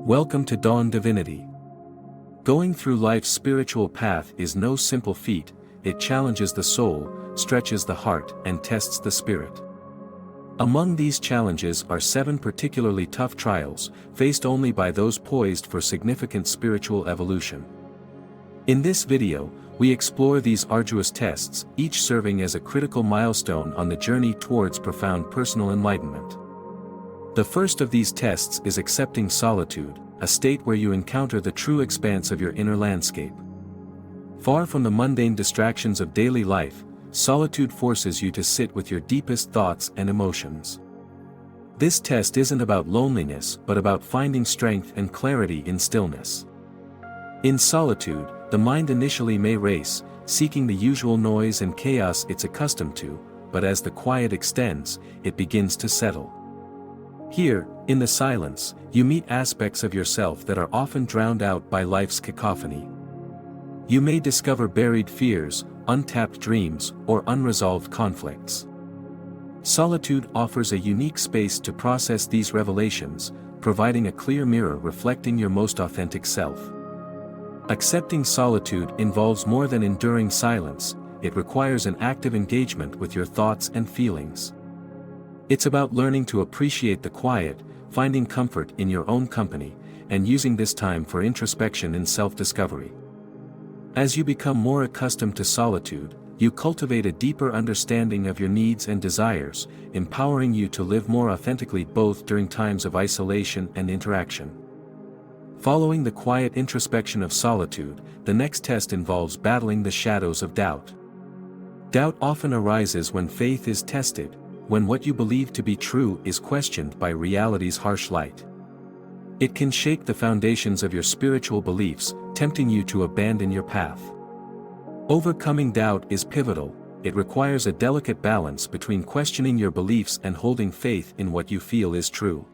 Welcome to Dawn Divinity. Going through life's spiritual path is no simple feat. It challenges the soul, stretches the heart, and tests the spirit. Among these challenges are 7 particularly tough trials, faced only by those poised for significant spiritual evolution. In this video, we explore these arduous tests, each serving as a critical milestone on the journey towards profound personal enlightenment. The first of these tests is accepting solitude, a state where you encounter the true expanse of your inner landscape. Far from the mundane distractions of daily life, solitude forces you to sit with your deepest thoughts and emotions. This test isn't about loneliness but about finding strength and clarity in stillness. In solitude, the mind initially may race, seeking the usual noise and chaos it's accustomed to, but as the quiet extends, it begins to settle. Here, in the silence, you meet aspects of yourself that are often drowned out by life's cacophony. You may discover buried fears, untapped dreams, or unresolved conflicts. Solitude offers a unique space to process these revelations, providing a clear mirror reflecting your most authentic self. Accepting solitude involves more than enduring silence, it requires an active engagement with your thoughts and feelings. It's about learning to appreciate the quiet, finding comfort in your own company, and using this time for introspection and self-discovery. As you become more accustomed to solitude, you cultivate a deeper understanding of your needs and desires, empowering you to live more authentically both during times of isolation and interaction. Following the quiet introspection of solitude, the next test involves battling the shadows of doubt. Doubt often arises when faith is tested, when what you believe to be true is questioned by reality's harsh light. It can shake the foundations of your spiritual beliefs, tempting you to abandon your path. Overcoming doubt is pivotal. It requires a delicate balance between questioning your beliefs and holding faith in what you feel is true.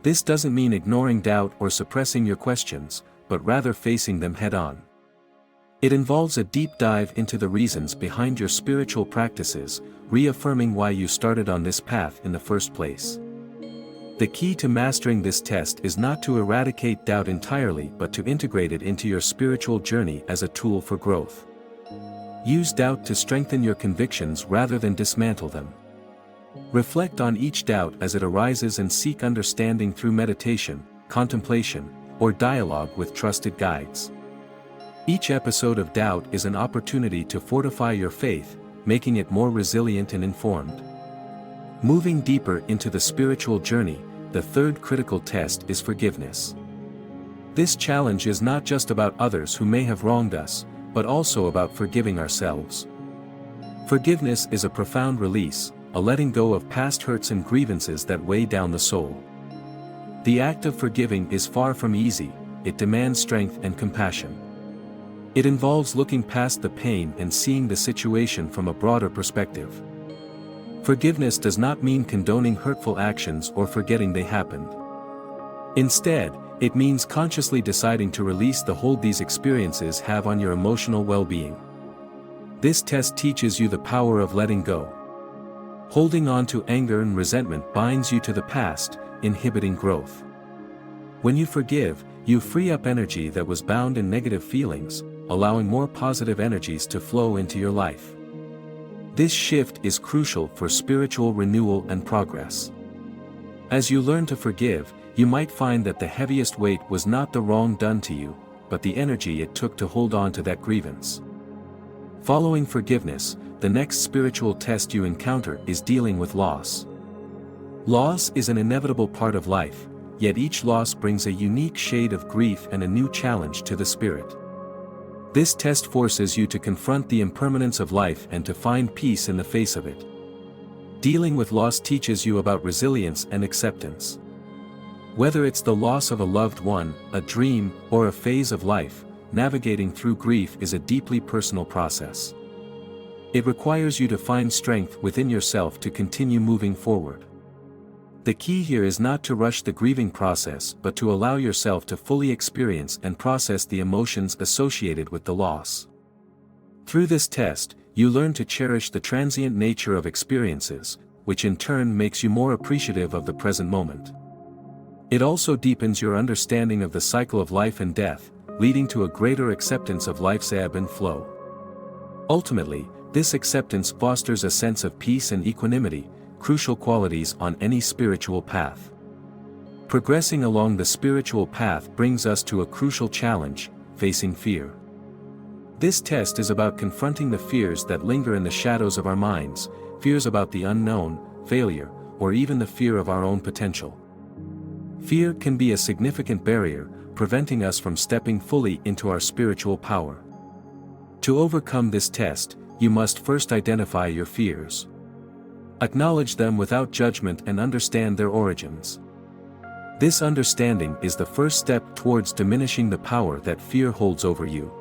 This doesn't mean ignoring doubt or suppressing your questions, but rather facing them head-on. It involves a deep dive into the reasons behind your spiritual practices, reaffirming why you started on this path in the first place. The key to mastering this test is not to eradicate doubt entirely but to integrate it into your spiritual journey as a tool for growth. Use doubt to strengthen your convictions rather than dismantle them. Reflect on each doubt as it arises and seek understanding through meditation, contemplation, or dialogue with trusted guides. Each episode of doubt is an opportunity to fortify your faith, making it more resilient and informed. Moving deeper into the spiritual journey, the third critical test is forgiveness. This challenge is not just about others who may have wronged us, but also about forgiving ourselves. Forgiveness is a profound release, a letting go of past hurts and grievances that weigh down the soul. The act of forgiving is far from easy, it demands strength and compassion. It involves looking past the pain and seeing the situation from a broader perspective. Forgiveness does not mean condoning hurtful actions or forgetting they happened. Instead, it means consciously deciding to release the hold these experiences have on your emotional well-being. This test teaches you the power of letting go. Holding on to anger and resentment binds you to the past, inhibiting growth. When you forgive, you free up energy that was bound in negative feelings, allowing more positive energies to flow into your life. This shift is crucial for spiritual renewal and progress. As you learn to forgive, you might find that the heaviest weight was not the wrong done to you, but the energy it took to hold on to that grievance. Following forgiveness, the next spiritual test you encounter is dealing with loss. Loss is an inevitable part of life, yet each loss brings a unique shade of grief and a new challenge to the spirit. This test forces you to confront the impermanence of life and to find peace in the face of it. Dealing with loss teaches you about resilience and acceptance. Whether it's the loss of a loved one, a dream, or a phase of life, navigating through grief is a deeply personal process. It requires you to find strength within yourself to continue moving forward. The key here is not to rush the grieving process but to allow yourself to fully experience and process the emotions associated with the loss. Through this test, you learn to cherish the transient nature of experiences, which in turn makes you more appreciative of the present moment. It also deepens your understanding of the cycle of life and death, leading to a greater acceptance of life's ebb and flow. Ultimately, this acceptance fosters a sense of peace and equanimity, crucial qualities on any spiritual path. Progressing along the spiritual path brings us to a crucial challenge: facing fear. This test is about confronting the fears that linger in the shadows of our minds, fears about the unknown, failure, or even the fear of our own potential. Fear can be a significant barrier, preventing us from stepping fully into our spiritual power. To overcome this test, you must first identify your fears. Acknowledge them without judgment and understand their origins. This understanding is the first step towards diminishing the power that fear holds over you.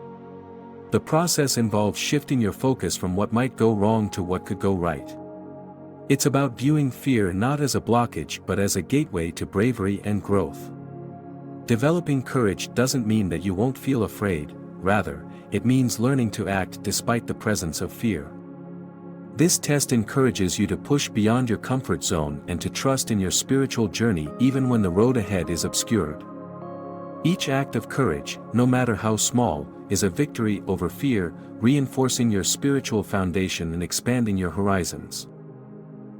The process involves shifting your focus from what might go wrong to what could go right. It's about viewing fear not as a blockage but as a gateway to bravery and growth. Developing courage doesn't mean that you won't feel afraid, rather, it means learning to act despite the presence of fear. This test encourages you to push beyond your comfort zone and to trust in your spiritual journey even when the road ahead is obscured. Each act of courage, no matter how small, is a victory over fear, reinforcing your spiritual foundation and expanding your horizons.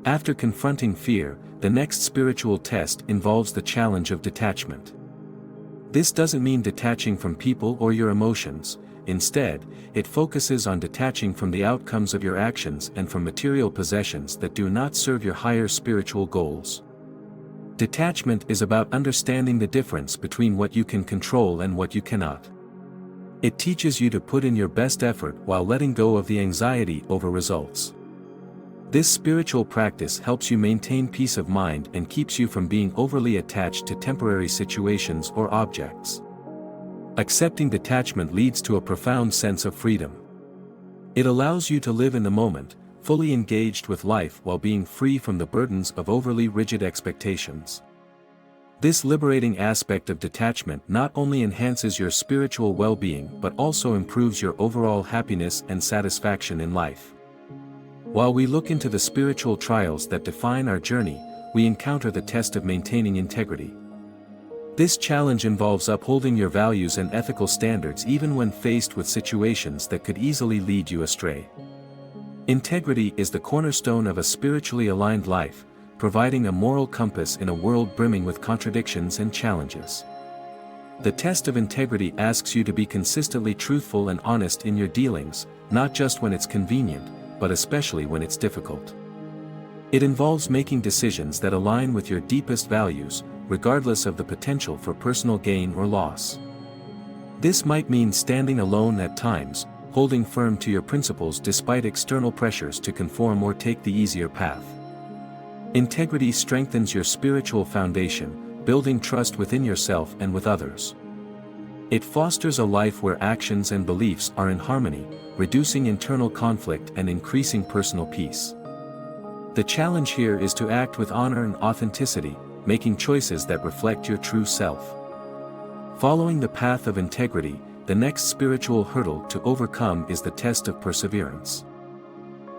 After confronting fear, the next spiritual test involves the challenge of detachment. This doesn't mean detaching from people or your emotions. Instead, it focuses on detaching from the outcomes of your actions and from material possessions that do not serve your higher spiritual goals. Detachment is about understanding the difference between what you can control and what you cannot. It teaches you to put in your best effort while letting go of the anxiety over results. This spiritual practice helps you maintain peace of mind and keeps you from being overly attached to temporary situations or objects. Accepting detachment leads to a profound sense of freedom. It allows you to live in the moment, fully engaged with life while being free from the burdens of overly rigid expectations. This liberating aspect of detachment not only enhances your spiritual well-being but also improves your overall happiness and satisfaction in life. While we look into the spiritual trials that define our journey, we encounter the test of maintaining integrity. This challenge involves upholding your values and ethical standards even when faced with situations that could easily lead you astray. Integrity is the cornerstone of a spiritually aligned life, providing a moral compass in a world brimming with contradictions and challenges. The test of integrity asks you to be consistently truthful and honest in your dealings, not just when it's convenient, but especially when it's difficult. It involves making decisions that align with your deepest values, regardless of the potential for personal gain or loss. This might mean standing alone at times, holding firm to your principles despite external pressures to conform or take the easier path. Integrity strengthens your spiritual foundation, building trust within yourself and with others. It fosters a life where actions and beliefs are in harmony, reducing internal conflict and increasing personal peace. The challenge here is to act with honor and authenticity, making choices that reflect your true self. Following the path of integrity, the next spiritual hurdle to overcome is the test of perseverance.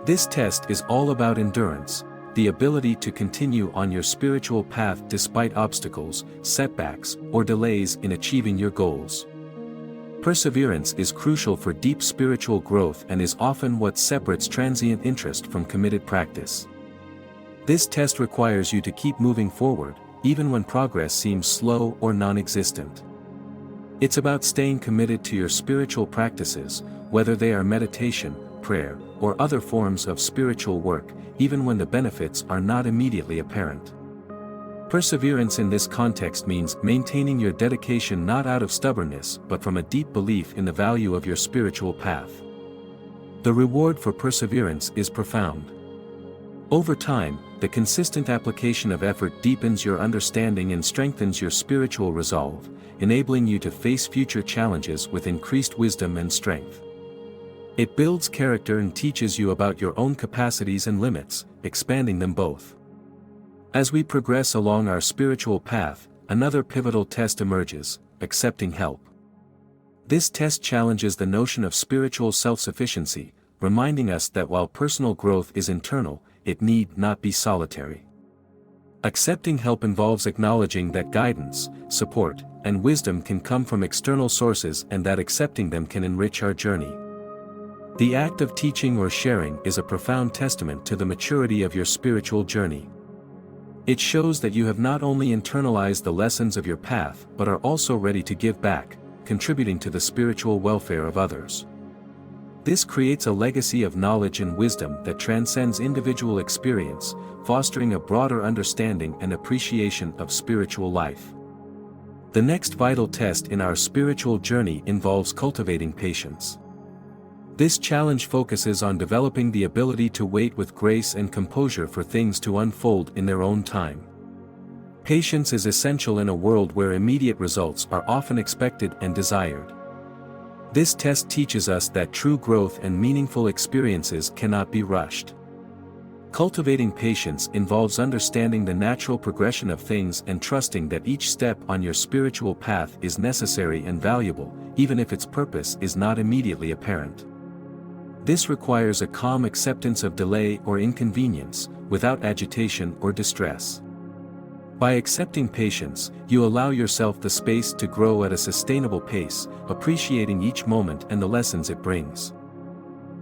This test is all about endurance, the ability to continue on your spiritual path despite obstacles, setbacks, or delays in achieving your goals. Perseverance is crucial for deep spiritual growth and is often what separates transient interest from committed practice. This test requires you to keep moving forward, even when progress seems slow or non-existent. It's about staying committed to your spiritual practices, whether they are meditation, prayer, or other forms of spiritual work, even when the benefits are not immediately apparent. Perseverance in this context means maintaining your dedication not out of stubbornness but from a deep belief in the value of your spiritual path. The reward for perseverance is profound. Over time, the consistent application of effort deepens your understanding and strengthens your spiritual resolve, enabling you to face future challenges with increased wisdom and strength. It builds character and teaches you about your own capacities and limits, expanding them both. As we progress along our spiritual path, another pivotal test emerges: accepting help. This test challenges the notion of spiritual self-sufficiency, reminding us that while personal growth is internal, it need not be solitary. Accepting help involves acknowledging that guidance, support, and wisdom can come from external sources and that accepting them can enrich our journey. The act of teaching or sharing is a profound testament to the maturity of your spiritual journey. It shows that you have not only internalized the lessons of your path but are also ready to give back, contributing to the spiritual welfare of others. This creates a legacy of knowledge and wisdom that transcends individual experience, fostering a broader understanding and appreciation of spiritual life. The next vital test in our spiritual journey involves cultivating patience. This challenge focuses on developing the ability to wait with grace and composure for things to unfold in their own time. Patience is essential in a world where immediate results are often expected and desired. This test teaches us that true growth and meaningful experiences cannot be rushed. Cultivating patience involves understanding the natural progression of things and trusting that each step on your spiritual path is necessary and valuable, even if its purpose is not immediately apparent. This requires a calm acceptance of delay or inconvenience, without agitation or distress. By accepting patience, you allow yourself the space to grow at a sustainable pace, appreciating each moment and the lessons it brings.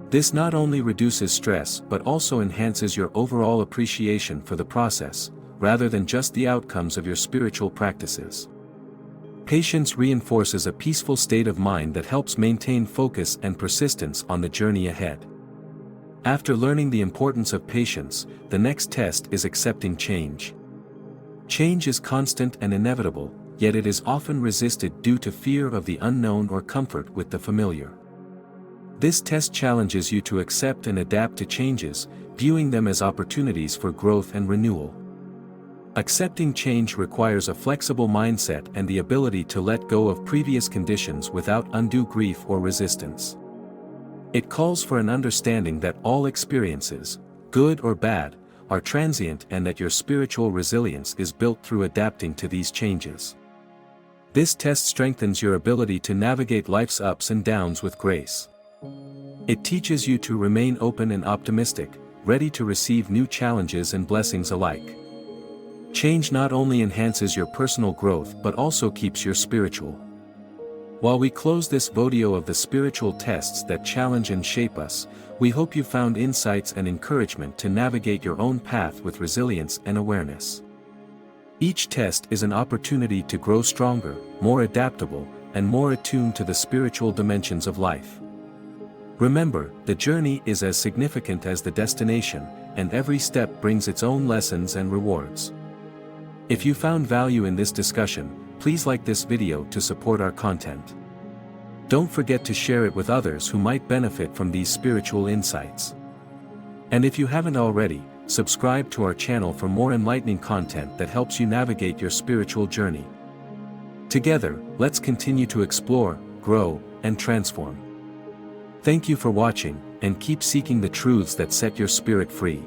This not only reduces stress but also enhances your overall appreciation for the process, rather than just the outcomes of your spiritual practices. Patience reinforces a peaceful state of mind that helps maintain focus and persistence on the journey ahead. After learning the importance of patience, the next test is accepting change. Change is constant and inevitable, yet it is often resisted due to fear of the unknown or comfort with the familiar. This test challenges you to accept and adapt to changes, viewing them as opportunities for growth and renewal. Accepting change requires a flexible mindset and the ability to let go of previous conditions without undue grief or resistance. It calls for an understanding that all experiences, good or bad, are transient and that your spiritual resilience is built through adapting to these changes. This test strengthens your ability to navigate life's ups and downs with grace. It teaches you to remain open and optimistic, ready to receive new challenges and blessings alike. Change not only enhances your personal growth but also keeps your spiritual. While we close this video of the spiritual tests that challenge and shape us, we hope you found insights and encouragement to navigate your own path with resilience and awareness. Each test is an opportunity to grow stronger, more adaptable, and more attuned to the spiritual dimensions of life. Remember, the journey is as significant as the destination, and every step brings its own lessons and rewards. If you found value in this discussion, please like this video to support our content. Don't forget to share it with others who might benefit from these spiritual insights. And if you haven't already, subscribe to our channel for more enlightening content that helps you navigate your spiritual journey. Together, let's continue to explore, grow, and transform. Thank you for watching, and keep seeking the truths that set your spirit free.